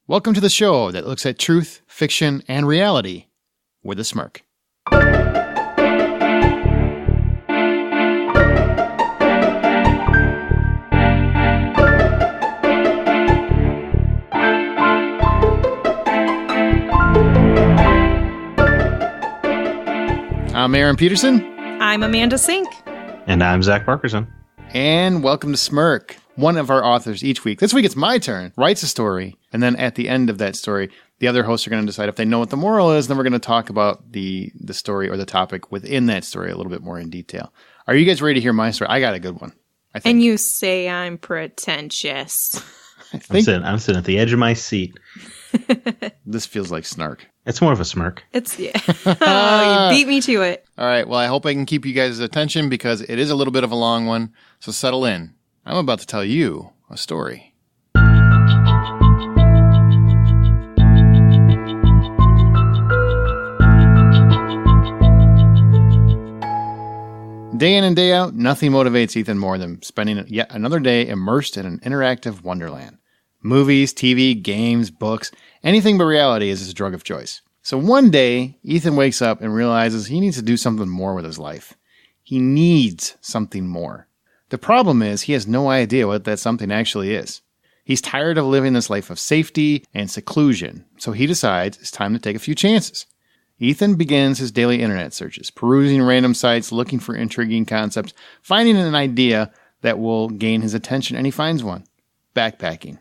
Welcome to the show that looks at truth, fiction, and reality with a smirk. I'm Aaron Peterson. I'm Amanda Sink. And I'm Zach Parkerson. And welcome to Smirk. One of our authors each week, this week it's my turn, writes a story, and then at the end of that story, the other hosts are going to decide if they know what the moral is, and then we're going to talk about the story or the topic within that story a little bit more in detail. Are you guys ready to hear my story? I got a good one, I think. And you say I'm pretentious. I'm sitting at the edge of my seat. This feels like snark. It's more of a smirk. It's, yeah. Oh, you beat me to it. All right, well, I hope I can keep you guys' attention because it is a little bit of a long one, so settle in. I'm about to tell you a story. Day in and day out, nothing motivates Ethan more than spending yet another day immersed in an interactive wonderland. Movies, TV, games, books, anything but reality is his drug of choice. So one day, Ethan wakes up and realizes he needs to do something more with his life. He needs something more. The problem is he has no idea what that something actually is. He's tired of living this life of safety and seclusion, so he decides it's time to take a few chances. Ethan begins his daily internet searches, perusing random sites, looking for intriguing concepts, finding an idea that will gain his attention, and he finds one. Backpacking.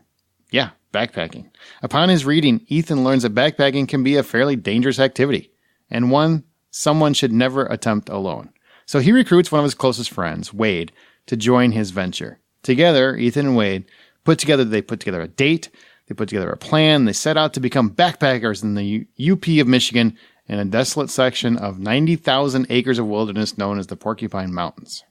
Yeah, backpacking. Upon his reading, Ethan learns that backpacking can be a fairly dangerous activity, and one someone should never attempt alone. So he recruits one of his closest friends, Wade, to join his venture. Together, Ethan and Wade put together a date, they put together a plan, they set out to become backpackers in the UP of Michigan in a desolate section of 90,000 acres of wilderness known as the Porcupine Mountains.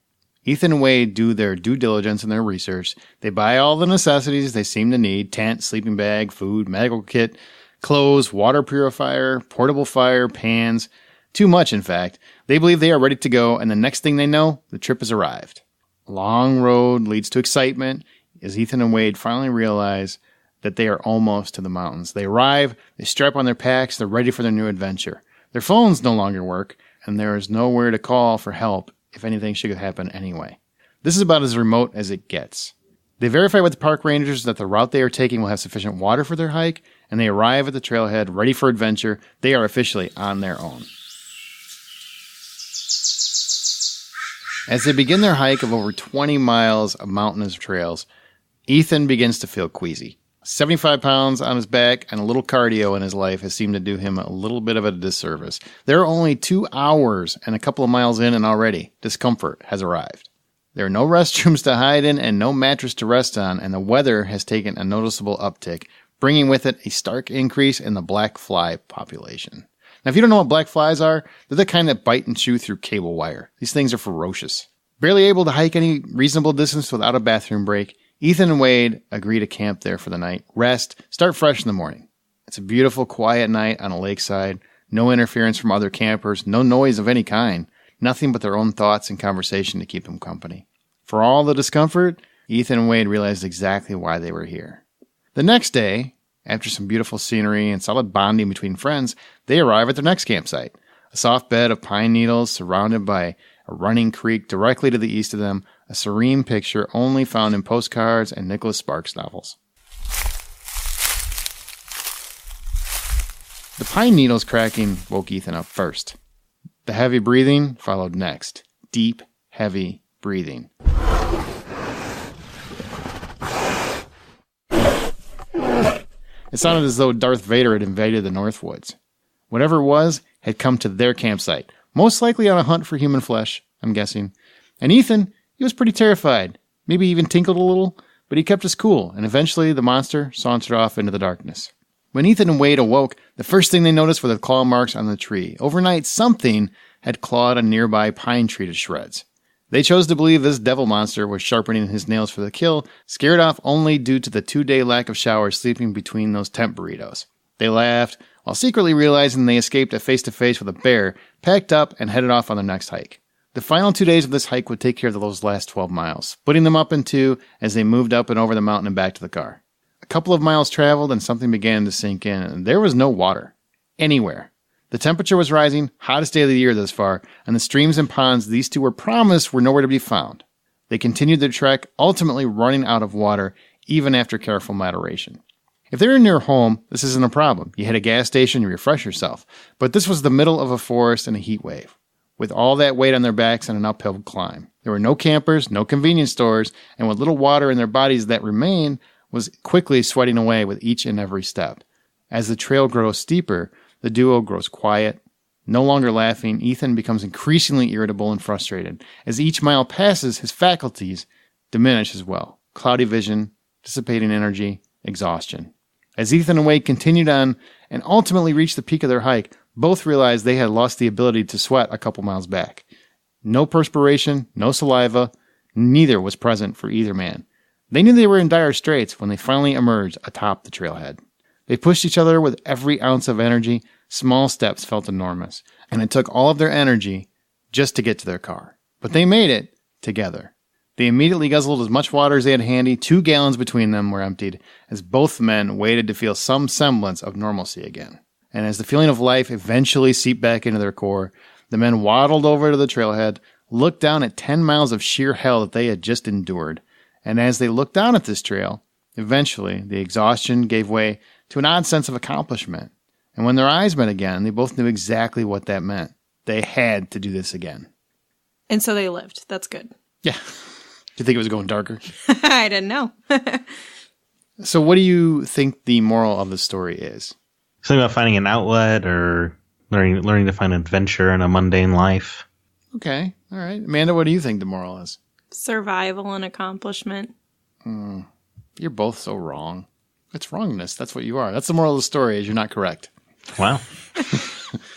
Ethan and Wade do their due diligence in their research. They buy all the necessities they seem to need: tent, sleeping bag, food, medical kit, clothes, water purifier, portable fire, pans. Too much, in fact. They believe they are ready to go, and the next thing they know, the trip has arrived. A long road leads to excitement as Ethan and Wade finally realize that they are almost to the mountains. They arrive, they strap on their packs, they're ready for their new adventure. Their phones no longer work, and there is nowhere to call for help if anything should happen anyway. This is about as remote as it gets. They verify with the park rangers that the route they are taking will have sufficient water for their hike, and they arrive at the trailhead ready for adventure. They are officially on their own. As they begin their hike of over 20 miles of mountainous trails, Ethan begins to feel queasy. 75 pounds on his back and a little cardio in his life has seemed to do him a little bit of a disservice. There are only 2 hours and a couple of miles in, and already discomfort has arrived. There are no restrooms to hide in and no mattress to rest on, and the weather has taken a noticeable uptick, bringing with it a stark increase in the black fly population. Now, if you don't know what black flies are, they're the kind that bite and chew through cable wire. These things are ferocious. Barely able to hike any reasonable distance without a bathroom break, Ethan and Wade agree to camp there for the night, rest, start fresh in the morning. It's a beautiful, quiet night on a lakeside, no interference from other campers, no noise of any kind, nothing but their own thoughts and conversation to keep them company. For all the discomfort, Ethan and Wade realized exactly why they were here. The next day, after some beautiful scenery and solid bonding between friends, they arrive at their next campsite, a soft bed of pine needles surrounded by a running creek directly to the east of them, a serene picture only found in postcards and Nicholas Sparks novels. The pine needles cracking woke Ethan up first. The heavy breathing followed next. Deep, heavy breathing. It sounded as though Darth Vader had invaded the Northwoods. Whatever it was had come to their campsite, most likely on a hunt for human flesh, I'm guessing. And Ethan, he was pretty terrified, maybe even tinkled a little, but he kept his cool, and eventually the monster sauntered off into the darkness. When Ethan and Wade awoke, the first thing they noticed were the claw marks on the tree. Overnight, something had clawed a nearby pine tree to shreds. They chose to believe this devil monster was sharpening his nails for the kill, scared off only due to the 2-day lack of showers sleeping between those tent burritos. They laughed, while secretly realizing they escaped a face-to-face with a bear, packed up and headed off on their next hike. The final 2 days of this hike would take care of those last 12 miles, splitting them up in two as they moved up and over the mountain and back to the car. A couple of miles traveled and something began to sink in, and there was no water anywhere. The temperature was rising, hottest day of the year thus far, and the streams and ponds these two were promised were nowhere to be found. They continued their trek, ultimately running out of water, even after careful moderation. If they were near home, this isn't a problem. You hit a gas station, you refresh yourself. But this was the middle of a forest and a heat wave, with all that weight on their backs and an uphill climb. There were no campers, no convenience stores, and with little water in their bodies that remained was quickly sweating away with each and every step. As the trail grows steeper, the duo grows quiet. No longer laughing, Ethan becomes increasingly irritable and frustrated. As each mile passes, his faculties diminish as well. Cloudy vision, dissipating energy, exhaustion. As Ethan and Wade continued on and ultimately reached the peak of their hike, both realized they had lost the ability to sweat a couple miles back. No perspiration, no saliva, neither was present for either man. They knew they were in dire straits when they finally emerged atop the trailhead. They pushed each other with every ounce of energy. Small steps felt enormous, and it took all of their energy just to get to their car. But they made it together. They immediately guzzled as much water as they had handy. 2 gallons between them were emptied as both men waited to feel some semblance of normalcy again. And as the feeling of life eventually seeped back into their core, the men waddled over to the trailhead, looked down at 10 miles of sheer hell that they had just endured. And as they looked down at this trail, eventually the exhaustion gave way to an odd sense of accomplishment. And when their eyes met again, they both knew exactly what that meant. They had to do this again. And so they lived. That's good. Yeah. Do you think it was going darker? I didn't know. So what do you think the moral of the story is? Something about finding an outlet or learning to find adventure in a mundane life. Okay. All right. Amanda, what do you think the moral is? Survival and accomplishment. You're both so wrong. It's wrongness. That's what you are. That's the moral of the story is you're not correct. Wow.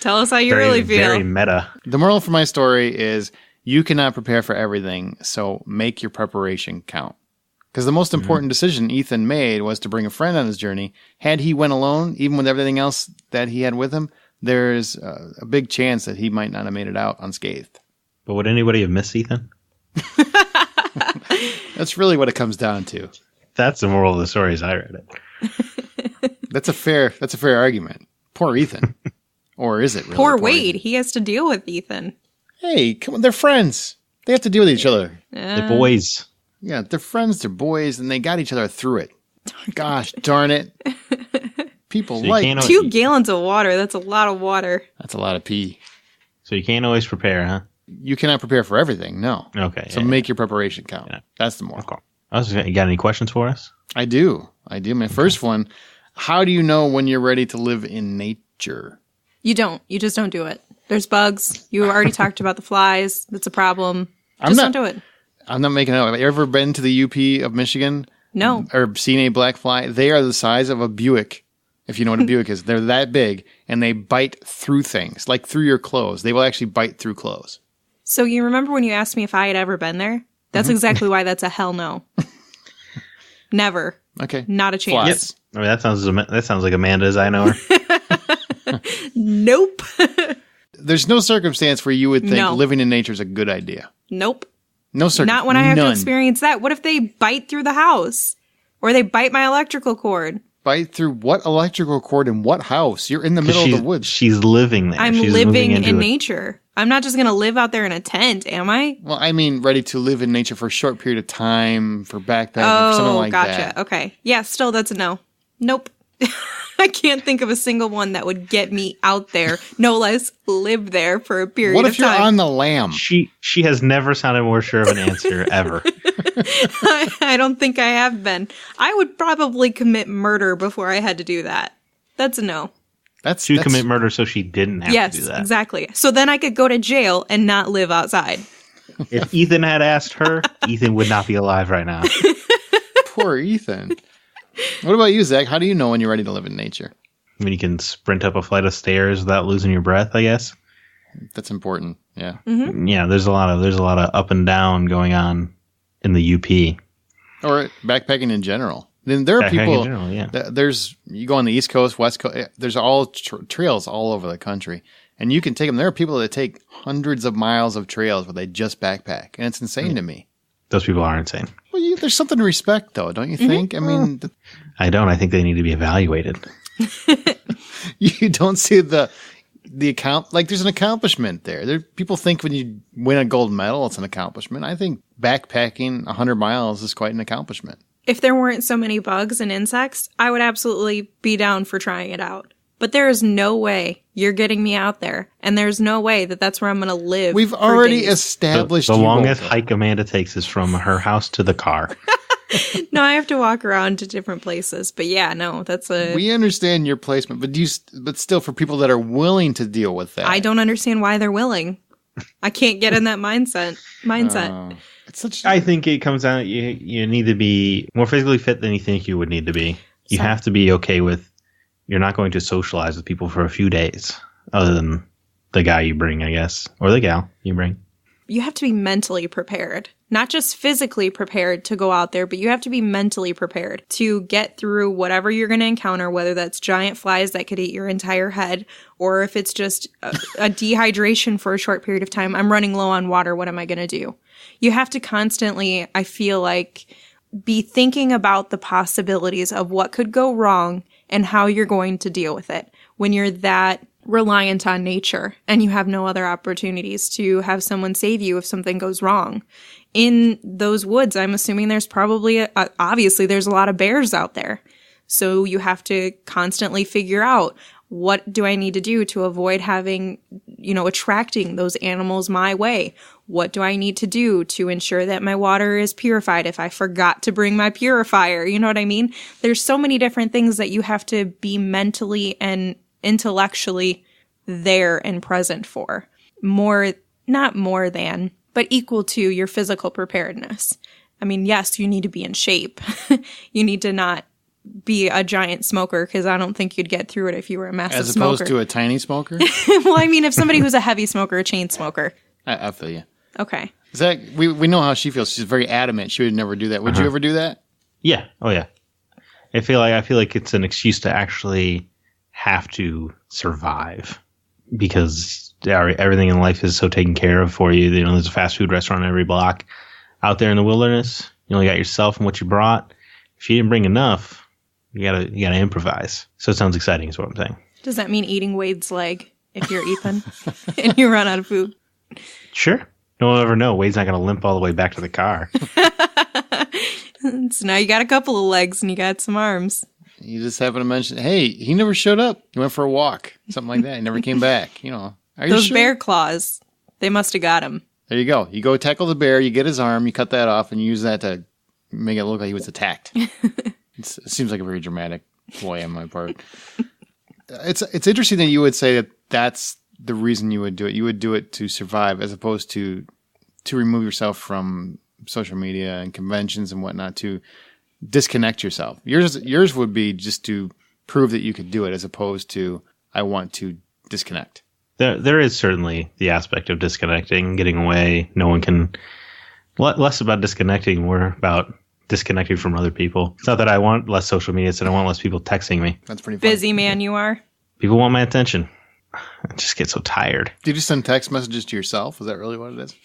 Tell us how you really feel. Very meta. The moral for my story is you cannot prepare for everything, so make your preparation count. Because the most important decision Ethan made was to bring a friend on his journey. Had he went alone, even with everything else that he had with him, there's a big chance that he might not have made it out unscathed. But would anybody have missed Ethan? That's really what it comes down to. That's the moral of the story as I read it. That's a fair argument. Poor Ethan. Or is it really? Poor Wade. He has to deal with Ethan. Hey, come on, they're friends. They have to deal with each other. The boys. Yeah, they're friends, they're boys, and they got each other through it. Gosh darn it. People So like 2 gallons of water. That's a lot of water. That's a lot of pee. So you can't always prepare, huh? You cannot prepare for everything, no. Okay. So make your preparation count. Yeah. That's the moral. Okay. You got any questions for us? I do. My first one, how do you know when you're ready to live in nature? You don't. You just don't do it. There's bugs. You already talked about the flies. That's a problem. Don't do it. I'm not making it up. Have you ever been to the UP of Michigan? No. Or seen a black fly? They are the size of a Buick, if you know what a Buick is. They're that big, and they bite through things, like through your clothes. They will actually bite through clothes. So you remember when you asked me if I had ever been there? That's exactly why that's a hell no. Never. Okay. Not a chance. Flies. I mean, that sounds like Amanda as I know her. Nope. There's no circumstance where you would think No. living in nature is a good idea. Nope. No circumstance. Not when I have to None. experience that. What if they bite through the house? Or they bite my electrical cord? Bite through what electrical cord in what house? You're in the middle of the woods. She's living there. I'm She's living moving into in it. nature. I'm not just going to live out there in a tent, am I? Well, I mean, ready to live in nature for a short period of time, for backpacking, something like gotcha. that. Okay. Yeah, still that's a no. Nope. I can't think of a single one that would get me out there, no less live there for a period What of if you're time. on the lam? She has never sounded more sure of an answer ever. I don't think I have been. I would probably commit murder before I had to do that. That's a no. She would commit murder so she didn't have Yes, to do that. exactly. So then I could go to jail and not live outside. If Ethan had asked her, Ethan would not be alive right now. Poor Ethan. What about you, Zach? How do you know when you're ready to live in nature? I mean, you can sprint up a flight of stairs without losing your breath, I guess. That's important. Yeah. Yeah, there's a lot of up and down going on in the UP. Or backpacking in general. Then there are Backpacking people. in general, yeah. There's you go on the East Coast, West Coast. There's all trails all over the country, and you can take them. There are people that take hundreds of miles of trails where they just backpack, and it's insane to me. Those people are insane. Well, there's something to respect, though, don't you think? I mean, I don't. I think they need to be evaluated. you don't see the account, like there's an accomplishment there. People think when you win a gold medal, it's an accomplishment. I think backpacking 100 miles is quite an accomplishment. If there weren't so many bugs and insects, I would absolutely be down for trying it out. But there is no way you're getting me out there, and there's no way that that's where I'm going to live. We've already established the longest hike Amanda takes is from her house to the car. No, I have to walk around to different places. But yeah, no, that's a... We understand your placement, but still for people that are willing to deal with that. I don't understand why they're willing. I can't get in that mindset. I think it comes out you need to be more physically fit than you think you would need to be. You have to be okay with you're not going to socialize with people for a few days other than the guy you bring, I guess, or the gal you bring. You have to be mentally prepared, not just physically prepared to go out there, but you have to be mentally prepared to get through whatever you're going to encounter, whether that's giant flies that could eat your entire head, or if it's just a dehydration for a short period of time. I'm running low on water. What am I going to do? You have to constantly, I feel like, be thinking about the possibilities of what could go wrong and how you're going to deal with it when you're that reliant on nature and you have no other opportunities to have someone save you if something goes wrong. In those woods, I'm assuming there's probably, obviously there's a lot of bears out there. So you have to constantly figure out, what do I need to do to avoid having, attracting those animals my way? What do I need to do to ensure that my water is purified if I forgot to bring my purifier? You know what I mean? There's so many different things that you have to be mentally and intellectually there and present for. Not more than, but equal to your physical preparedness. I mean, yes, you need to be in shape. You need to not be a giant smoker, because I don't think you'd get through it if you were a massive smoker. As opposed to a tiny smoker? Well, I mean, if somebody who's a heavy smoker, a chain smoker. I feel you. Okay. Zach, we know how she feels. She's very adamant. She would never do that. Would you ever do that? Yeah. Oh, yeah. I feel like it's an excuse to actually have to survive, because everything in life is so taken care of for you. There's a fast food restaurant on every block. Out there in the wilderness, you only got yourself and what you brought. If you didn't bring enough, you gotta improvise. So it sounds exciting, is what I'm saying. Does that mean eating Wade's leg if you're Ethan and you run out of food? Sure. No one will ever know. Wade's not going to limp all the way back to the car. So now you got a couple of legs and you got some arms. You just happen to mention, hey, he never showed up. He went for a walk, something like that. He never came back. Those bear claws, they must have got him. There you go. You go tackle the bear, you get his arm, you cut that off, and you use that to make it look like he was attacked. It seems like a very dramatic ploy on my part. It's interesting that you would say that that's the reason you would do it. You would do it to survive, as opposed to remove yourself from social media and conventions and whatnot, to disconnect yourself. Yours would be just to prove that you could do it, as opposed to, I want to disconnect. There is certainly the aspect of disconnecting, getting away. No one can. Less about disconnecting, more about disconnecting from other people. It's not that I want less social media, it's that I want less people texting me. That's pretty funny. Busy man you are. People want my attention. I just get so tired. Did you send text messages to yourself? Is that really what it is?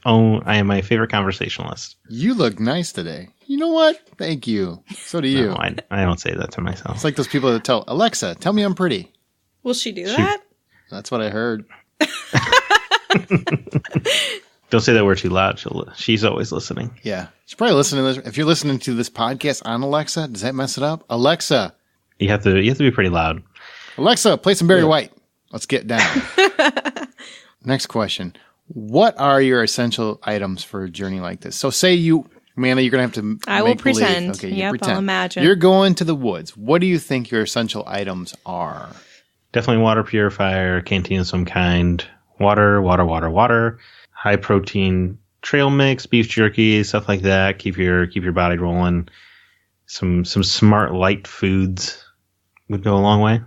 Oh, I am my favorite conversationalist. You look nice today. You know what? Thank you. So do you. No, I don't say that to myself. It's like those people that tell Alexa, tell me I'm pretty. Will she do that? That's what I heard. Don't say that word too loud. She's always listening. Yeah. She's probably listening to this. If you're listening to this podcast on Alexa, does that mess it up? Alexa. You have to be pretty loud. Alexa, play some Barry White. Let's get down. Next question. What are your essential items for a journey like this? So say Amanda, you're going to have to I will pretend. Okay, yep, pretend. I'll imagine. You're going to the woods. What do you think your essential items are? Definitely water purifier, canteen of some kind, water, high protein trail mix, beef jerky, stuff like that. Keep your body rolling. Some smart light foods would go a long way.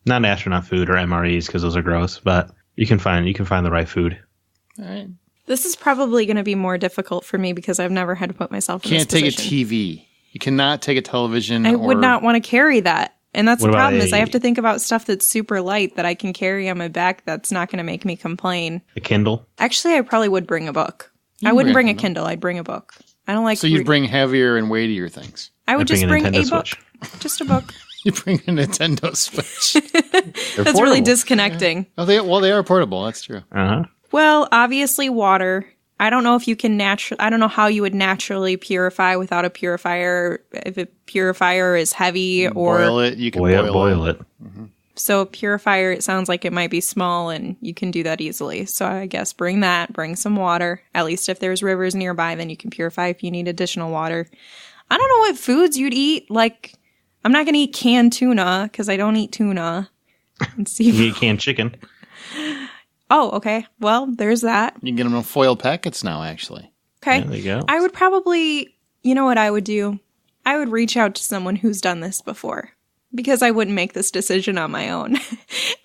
Not astronaut food or MREs, because those are gross, but you can find the right food. All right. This is probably going to be more difficult for me because I've never had to put myself in this position. Can't take a TV. You cannot take a television. I would not want to carry that. And that's the problem is I have to think about stuff that's super light that I can carry on my back that's not going to make me complain. A Kindle? Actually, I probably would bring a book. I wouldn't bring a Kindle. I'd bring a book. I don't like. So you bring heavier and weightier things. I would just bring a book. Switch. Just a book. You bring a Nintendo Switch. That's really disconnecting. Yeah. Oh, they are portable. That's true. Uh-huh. Well, obviously water. I don't know if you can I don't know how you would naturally purify without a purifier. If a purifier is heavy or boil it, you can boil it. Mm-hmm. So a purifier, it sounds like it might be small and you can do that easily. So I guess bring that, bring some water. At least if there's rivers nearby, then you can purify if you need additional water. I don't know what foods you'd eat. Like, I'm not going to eat canned tuna because I don't eat tuna. And You eat canned chicken. Oh, okay. Well, there's that. You can get them in foil packets now, actually. Okay. Yeah, there you go. I would probably, you know what I would do? I would reach out to someone who's done this before because I wouldn't make this decision on my own.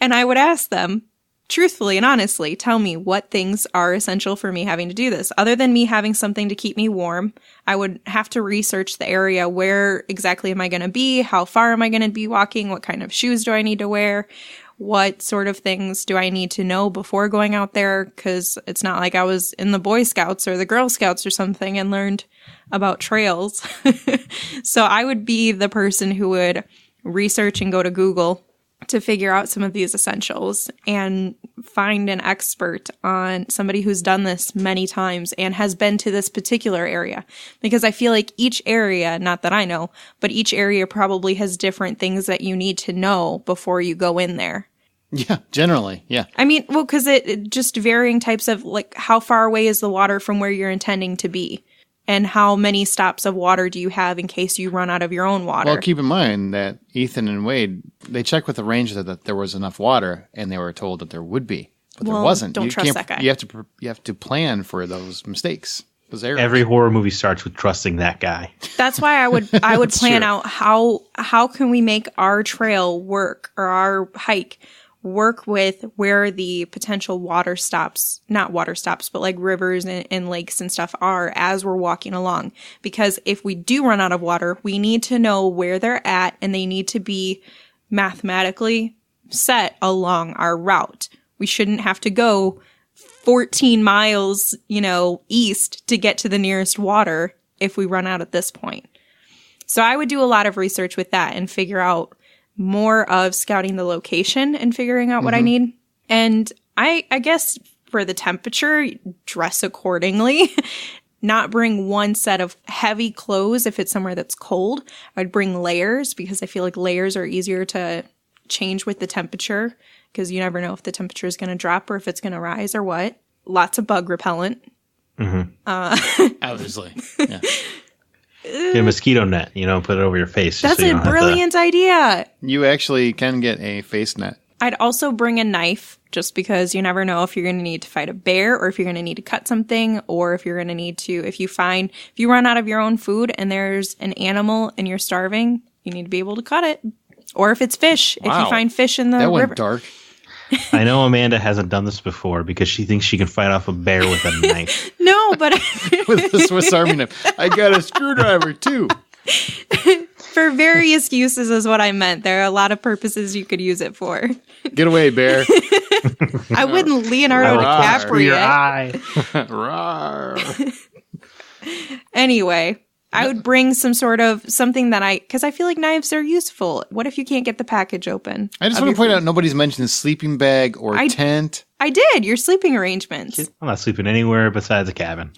And I would ask them, truthfully and honestly, tell me what things are essential for me having to do this. Other than me having something to keep me warm, I would have to research the area. Where exactly am I going to be? How far am I going to be walking? What kind of shoes do I need to wear? What sort of things do I need to know before going out there? Because it's not like I was in the Boy Scouts or the Girl Scouts or something and learned about trails. So I would be the person who would research and go to Google to figure out some of these essentials and find an expert on somebody who's done this many times and has been to this particular area. Because I feel like each area, not that I know, but each area probably has different things that you need to know before you go in there. Yeah, generally, yeah. I mean, well, because it just varying types of, like, how far away is the water from where you're intending to be? And how many stops of water do you have in case you run out of your own water? Well, keep in mind that Ethan and Wade, they checked with the ranger that there was enough water, and they were told that there would be, but there wasn't. Don't trust that guy. You have to plan for those mistakes. Those errors. Every horror movie starts with trusting that guy. That's why I would plan out how can we make our trail work or our hike work with where the potential water stops, not water stops, but like rivers and lakes and stuff are as we're walking along. Because if we do run out of water, we need to know where they're at and they need to be mathematically set along our route. We shouldn't have to go 14 miles, east to get to the nearest water if we run out at this point. So I would do a lot of research with that and figure out more of scouting the location and figuring out what I need. And I guess for the temperature, dress accordingly. Not bring one set of heavy clothes if it's somewhere that's cold. I'd bring layers because I feel like layers are easier to change with the temperature because you never know if the temperature is going to drop or if it's going to rise or what. Lots of bug repellent. Obviously. Yeah. Get a mosquito net, put it over your face. That's a brilliant idea. You actually can get a face net. I'd also bring a knife just because you never know if you're going to need to fight a bear or if you're going to need to cut something or if you're going to need to, if you run out of your own food and there's an animal and you're starving, you need to be able to cut it. Or if it's fish, if you find fish in the river. That went dark. I know Amanda hasn't done this before because she thinks she can fight off a bear with a knife. No, but with a Swiss Army knife. I got a screwdriver too. For various uses is what I meant. There are a lot of purposes you could use it for. Get away, bear. I wouldn't Leonardo DiCaprio. Your eye. Rawr. Anyway, I would bring some sort of something because I feel like knives are useful. What if you can't get the package open? I just want to point out nobody's mentioned sleeping bag or tent. I did. Your sleeping arrangements. I'm not sleeping anywhere besides a cabin.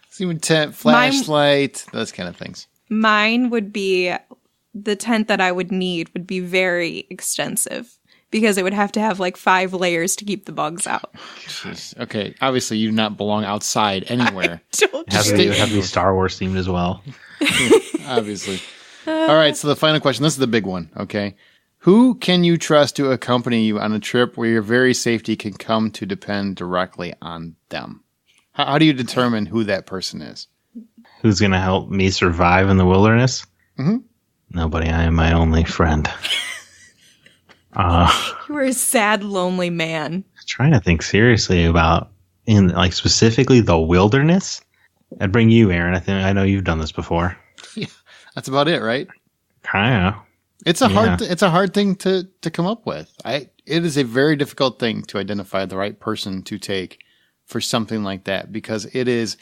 Sleeping tent, flashlight, those kind of things. Mine would be the tent that I would need would be very extensive. Because it would have to have like 5 layers to keep the bugs out. Jeez. Okay, obviously you do not belong outside anywhere. It would have to be Star Wars themed as well. Obviously. All right, so the final question. This is the big one, okay? Who can you trust to accompany you on a trip where your very safety can come to depend directly on them? How do you determine who that person is? Who's going to help me survive in the wilderness? Mm-hmm. Nobody. I am my only friend. You are a sad, lonely man. Trying to think seriously about specifically the wilderness. I'd bring you, Aaron. I know you've done this before. Yeah, that's about it, right? Kind of. It's a hard thing to come up with. It is a very difficult thing to identify the right person to take for something like that, because it is,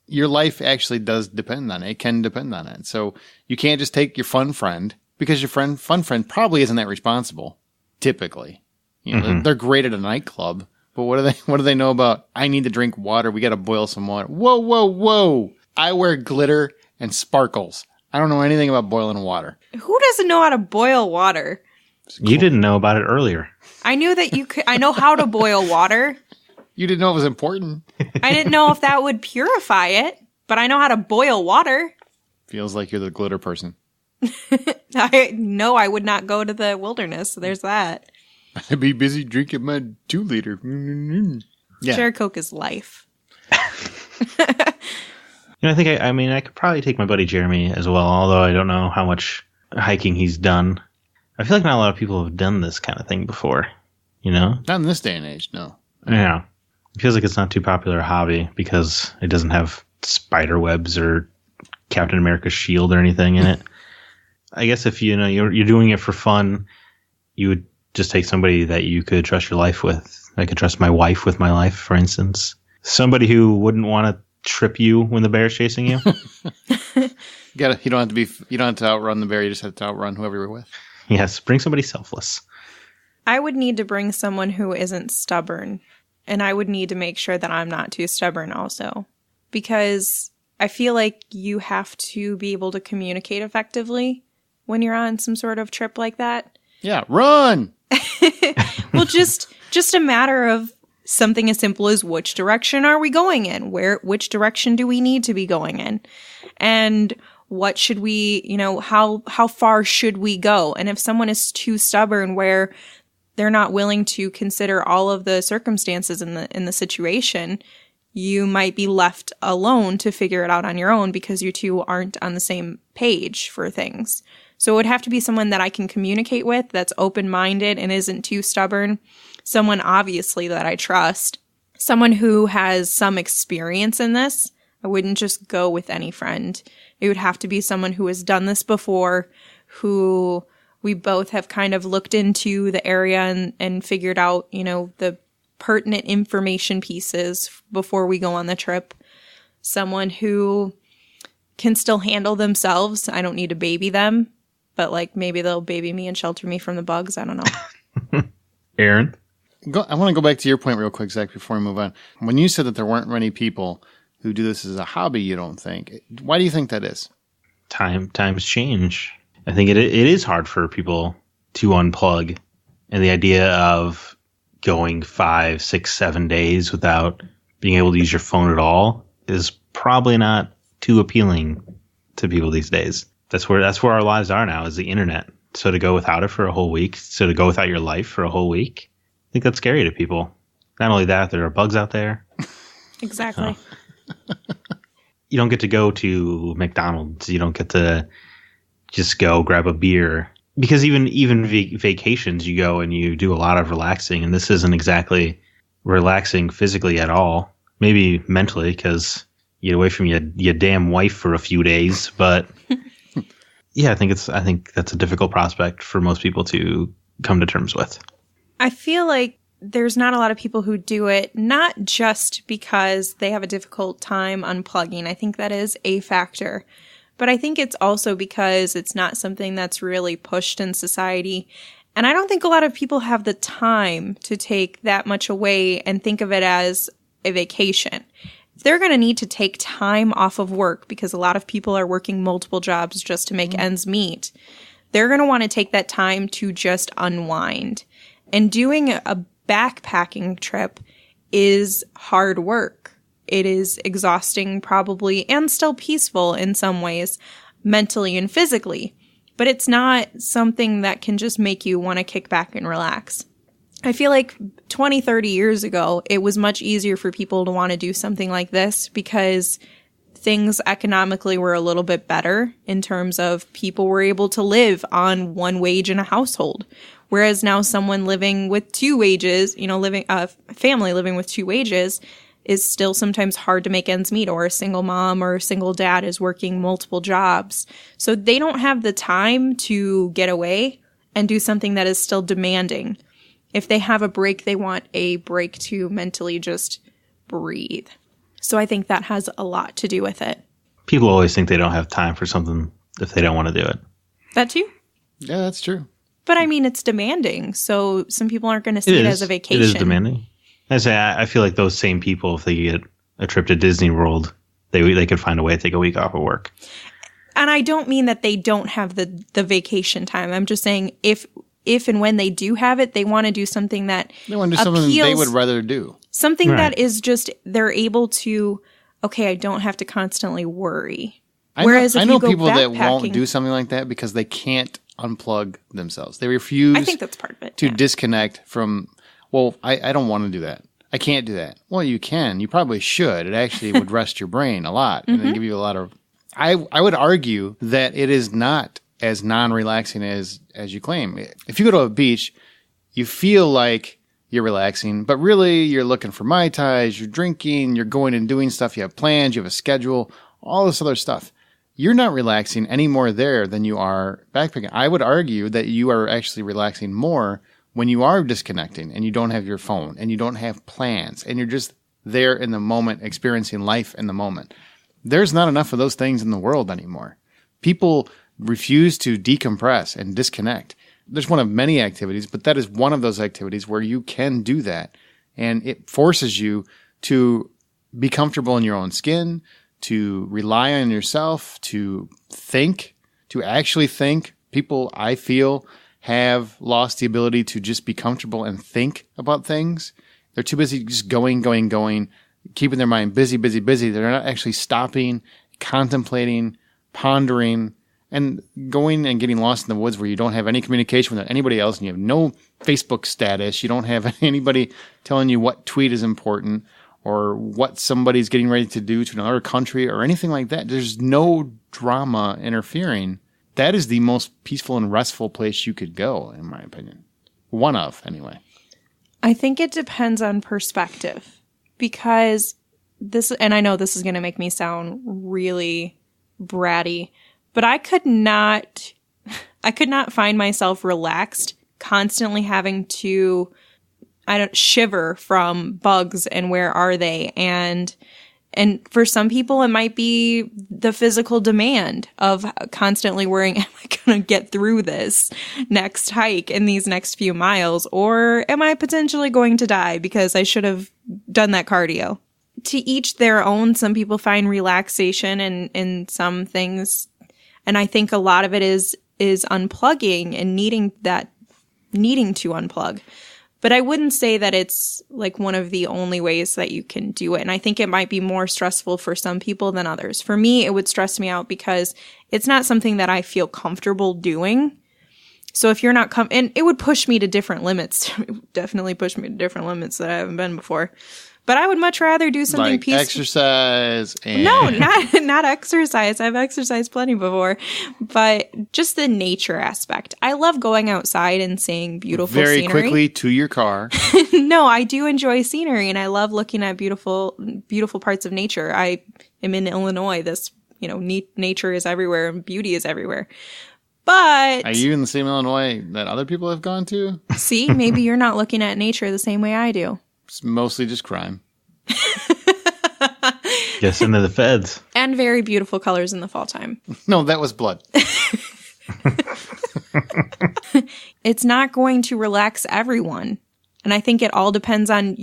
your life actually does depend on it. It can depend on it. So you can't just take your fun friend, because your fun friend probably isn't that responsible, typically. You know, they're great at a nightclub, but what do they know about, I need to drink water, we got to boil some water. Whoa, whoa, whoa. I wear glitter and sparkles. I don't know anything about boiling water. Who doesn't know how to boil water? You didn't know about it earlier. I knew that you could. I know how to boil water. You didn't know it was important. I didn't know if that would purify it, but I know how to boil water. Feels like you're the glitter person. I know I would not go to the wilderness, so there's that. I'd be busy drinking my 2-liter. Yeah. Cherry Coke is life. I think I could probably take my buddy Jeremy as well, although I don't know how much hiking he's done. I feel like not a lot of people have done this kind of thing before, Not in this day and age, no. Yeah. It feels like it's not too popular a hobby because it doesn't have spider webs or Captain America's shield or anything in it. I guess if you're doing it for fun, you would just take somebody that you could trust your life with. I could trust my wife with my life, for instance. Somebody who wouldn't want to trip you when the bear's chasing you. You don't have to outrun the bear, you just have to outrun whoever you're with. Yes, bring somebody selfless. I would need to bring someone who isn't stubborn, and I would need to make sure that I'm not too stubborn also, because I feel like you have to be able to communicate effectively when you're on some sort of trip like that. Yeah, run! Well, just a matter of something as simple as, which direction are we going in? Which direction do we need to be going in? And what should we, how far should we go? And if someone is too stubborn where they're not willing to consider all of the circumstances in the situation, you might be left alone to figure it out on your own because you two aren't on the same page for things. So it would have to be someone that I can communicate with, that's open-minded and isn't too stubborn. Someone, obviously, that I trust. Someone who has some experience in this. I wouldn't just go with any friend. It would have to be someone who has done this before, who we both have kind of looked into the area and figured out, the pertinent information pieces before we go on the trip. Someone who can still handle themselves. I don't need to baby them, but maybe they'll baby me and shelter me from the bugs. I don't know. Aaron? I want to go back to your point real quick, Zach, before we move on. When you said that there weren't many people who do this as a hobby, you don't think. Why do you think that is? Times change. I think it is hard for people to unplug. And the idea of going 5, 6, 7 days without being able to use your phone at all is probably not too appealing to people these days. That's where our lives are now, is the internet. So to go without it for a whole week, so to go without your life for a whole week, I think that's scary to people. Not only that, there are bugs out there. Exactly. You don't get to go to McDonald's. You don't get to just go grab a beer. Because even vacations, you go and you do a lot of relaxing, and this isn't exactly relaxing physically at all. Maybe mentally, because you get away from your damn wife for a few days. But yeah, I think that's a difficult prospect for most people to come to terms with. I feel like there's not a lot of people who do it, not just because they have a difficult time unplugging. I think that is a factor. But I think it's also because it's not something that's really pushed in society. And I don't think a lot of people have the time to take that much away and think of it as a vacation. If they're going to need to take time off of work, because a lot of people are working multiple jobs just to make ends meet, they're going to want to take that time to just unwind. And doing a backpacking trip is hard work. It is exhausting probably, and still peaceful in some ways, mentally and physically. But it's not something that can just make you want to kick back and relax. I feel like 20, 30 years ago, it was much easier for people to want to do something like this because things economically were a little bit better in terms of people were able to live on one wage in a household. Whereas now someone living with 2 wages, a family living with 2 wages is still sometimes hard to make ends meet, or a single mom or a single dad is working multiple jobs. So they don't have the time to get away and do something that is still demanding. If they have a break, they want a break to mentally just breathe. So I think that has a lot to do with it. People always think they don't have time for something if they don't want to do it. That too? Yeah, that's true. But I mean, it's demanding. So some people aren't going to see it as a vacation. It is demanding. I feel like those same people, if they get a trip to Disney World, they could find a way to take a week off of work. And I don't mean that they don't have the vacation time. I'm just saying if and when they do have it, they want to do something that they want to do something they would rather do. Something that is just, they're able to, okay, I don't have to constantly worry. Whereas I know people that won't do something like that because they can't unplug themselves. They refuse I think that's part of it, to disconnect from, well, I don't want to do that. I can't do that. Well, you can. You probably should. It actually would rest your brain a lot and give you a lot of... I would argue that it is not as non-relaxing as you claim. If you go to a beach, you feel like you're relaxing, but really you're looking for Mai Tais, you're drinking, you're going and doing stuff, you have plans, you have a schedule, all this other stuff. You're not relaxing any more there than you are backpacking. I would argue that you are actually relaxing more when you are disconnecting and you don't have your phone and you don't have plans and you're just there in the moment, experiencing life in the moment. There's not enough of those things in the world anymore. People refuse to decompress and disconnect. There's one of many activities, but that is one of those activities where you can do that. And it forces you to be comfortable in your own skin, to rely on yourself, to think, to actually think. People, I feel, have lost the ability to just be comfortable and think about things. They're too busy just going, keeping their mind busy. They're not actually stopping, contemplating, pondering, and going and getting lost in the woods where you don't have any communication with anybody else and you have no Facebook status. You don't have anybody telling you what tweet is important or what somebody's getting ready to do to another country or anything like that. There's no drama interfering. That is the most peaceful and restful place you could go, in my opinion. One of, anyway. I think it depends on perspective because this, and I know this is going to make me sound really bratty, but I could not find myself relaxed constantly having to, shiver from bugs and where are they. And for some people, it might be the physical demand of constantly worrying, am I going to get through this next hike in these next few miles? Or am I potentially going to die because I should have done that cardio? To each their own. Some people find relaxation in some things. And I think a lot of it is unplugging and needing to unplug. But I wouldn't say that it's like one of the only ways that you can do it. And I think it might be more stressful for some people than others. For me, it would stress me out because it's not something that I feel comfortable doing. So if you're not and it would push me to different limits. It would definitely push me to different limits that I haven't been before. But I would much rather do something like peaceful. Exercise. And No, not exercise. I've exercised plenty before. But just the nature aspect. I love going outside and seeing beautiful scenery. Very quickly to your car. No, I do enjoy scenery and I love looking at beautiful parts of nature. I am in Illinois. Nature is everywhere and beauty is everywhere. But are you in the same Illinois that other people have gone to? See, maybe you're not looking at nature the same way I do. It's mostly just crime. Yes, into the feds. And very beautiful colors in the fall time. No, that was blood. It's not going to relax everyone. And I think it all depends on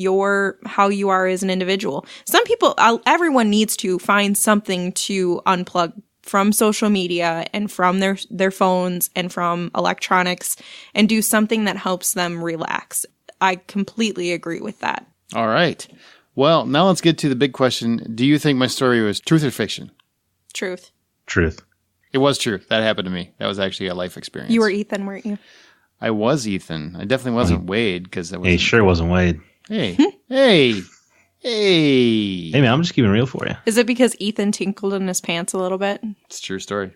how you are as an individual. Some people, everyone needs to find something to unplug from social media and from their phones and from electronics and do something that helps them relax. I completely agree with that. All right. Well, now let's get to the big question. Do you think my story was truth or fiction? Truth. Truth. It was true. That happened to me. That was actually a life experience. You were Ethan, weren't you? I was Ethan. I definitely wasn't Wade because that was. He sure wasn't Wade. Hey. Hey, man, I'm just keeping it real for you. Is it because Ethan tinkled in his pants a little bit? It's a true story.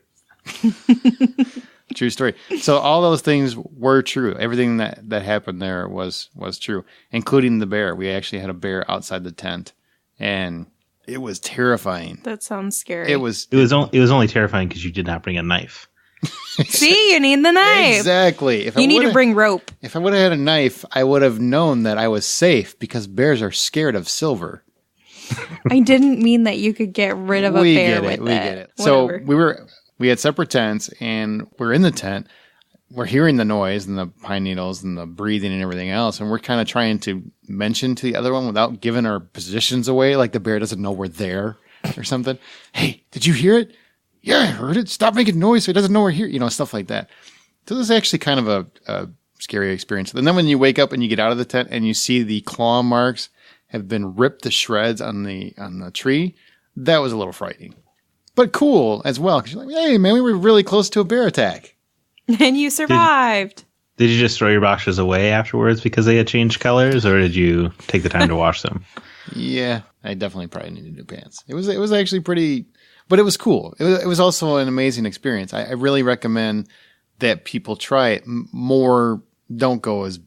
True story. So all those things were true. Everything that happened there was true, including the bear. We actually had a bear outside the tent, and it was terrifying. That sounds scary. It was only terrifying because you did not bring a knife. See, you need the knife. Exactly. You need to bring rope. If I would have had a knife, I would have known that I was safe because bears are scared of silver. I didn't mean that you could get rid of a bear with it. We get it. Whatever. So we had separate tents, and we're in the tent. We're hearing the noise and the pine needles and the breathing and everything else, and we're kind of trying to mention to the other one without giving our positions away, like the bear doesn't know we're there or something. Hey, did you hear it? Yeah, I heard it. Stop making noise so he doesn't know we're here. Stuff like that. So this is actually kind of a scary experience. And then when you wake up and you get out of the tent and you see the claw marks have been ripped to shreds on the tree, that was a little frightening. But cool as well, because you're like, hey, man, we were really close to a bear attack. And you survived. Did you just throw your boxers away afterwards because they had changed colors, or did you take the time to wash them? Yeah, I definitely probably needed new pants. It was actually pretty, but it was cool. It was also an amazing experience. I really recommend that people try it more. Don't go as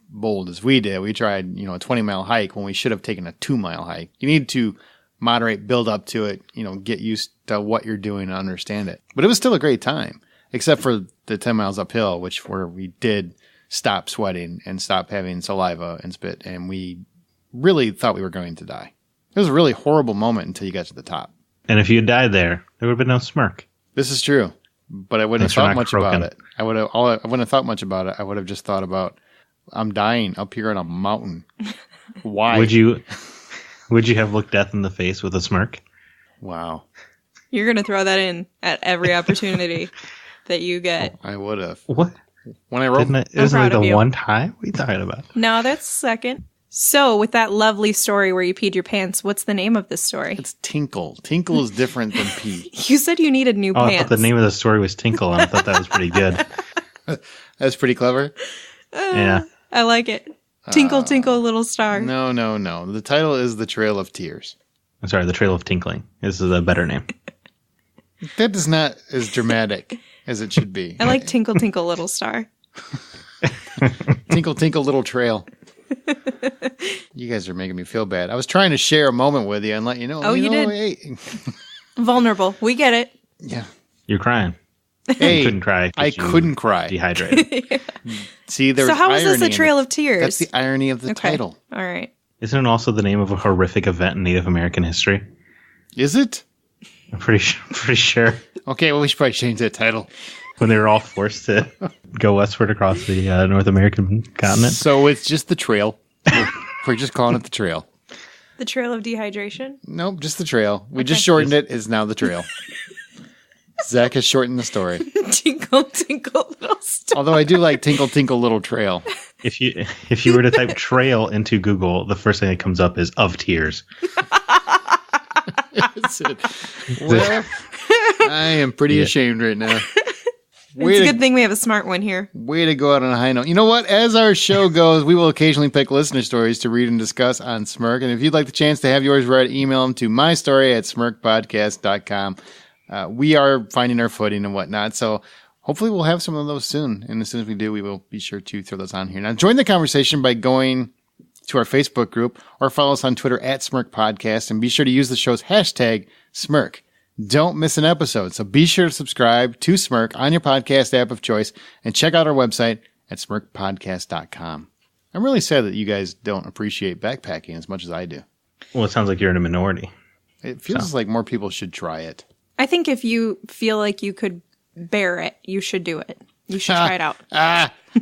bold as we did. We tried, a 20-mile hike when we should have taken a 2-mile hike. You need to moderate, build up to it, get used to what you're doing and understand it. But it was still a great time, except for the 10 miles uphill, where we did stop sweating and stop having saliva and spit, and we really thought we were going to die. It was a really horrible moment until you got to the top. And if you had died there would have been no Smirk. This is true, but I wouldn't have thought much about it. I wouldn't have thought much about it. I would have just thought about, I'm dying up here on a mountain. Why? Would you have looked death in the face with a smirk? Wow. You're going to throw that in at every opportunity that you get. I would have. What? When I wrote, isn't it the one time? What are you talking about? No, that's the second. So, with that lovely story where you peed your pants, what's the name of this story? It's Tinkle. Tinkle is different than pee. You said you needed new pants. I thought the name of the story was Tinkle, and I thought that was pretty good. That's pretty clever. Yeah. I like it. Tinkle, tinkle, little star. No. The title is The Trail of Tears. I'm sorry, The Trail of Tinkling. This is a better name. That is not as dramatic as it should be. I like Tinkle, tinkle, little star. Tinkle, tinkle, little trail. You guys are making me feel bad. I was trying to share a moment with you and let you know. Oh, you did. Hey. Vulnerable. We get it. Yeah. You're crying. Hey, you couldn't cry. I couldn't cry. Dehydrated. Yeah. See, there's so how is this irony a Trail of Tears? That's the irony of the title. All right. Isn't it also the name of a horrific event in Native American history? Is it? I'm pretty sure. Okay, well, we should probably change that title. When they were all forced to go westward across the North American continent. So it's just the trail. We're just calling it the trail. The Trail of Dehydration? Nope, just the trail. We just shortened it. It's now the trail. Zach has shortened the story. Tinkle, tinkle, little star. Although I do like Tinkle, Tinkle, Little Trail. If you were to type trail into Google, the first thing that comes up is Of Tears. Well, I am pretty ashamed right now. It's a good thing we have a smart one here. Way to go out on a high note. You know what? As our show goes, we will occasionally pick listener stories to read and discuss on Smirk. And if you'd like the chance to have yours read, email them to mystory@smirkpodcast.com. We are finding our footing and whatnot. So hopefully we'll have some of those soon. And as soon as we do, we will be sure to throw those on here. Now, join the conversation by going to our Facebook group or follow us on Twitter @SmirkPodcast. And be sure to use the show's hashtag Smirk. Don't miss an episode. So be sure to subscribe to Smirk on your podcast app of choice and check out our website at smirkpodcast.com. I'm really sad that you guys don't appreciate backpacking as much as I do. Well, it sounds like you're in a minority. It feels like more people should try it. I think if you feel like you could bear it, you should do it. You should try it out.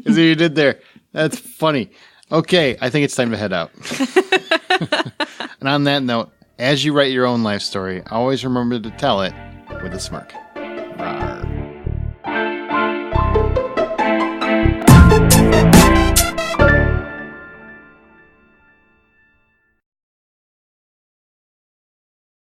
Is what you did there. That's funny. Okay, I think it's time to head out. And on that note, as you write your own life story, always remember to tell it with a smirk.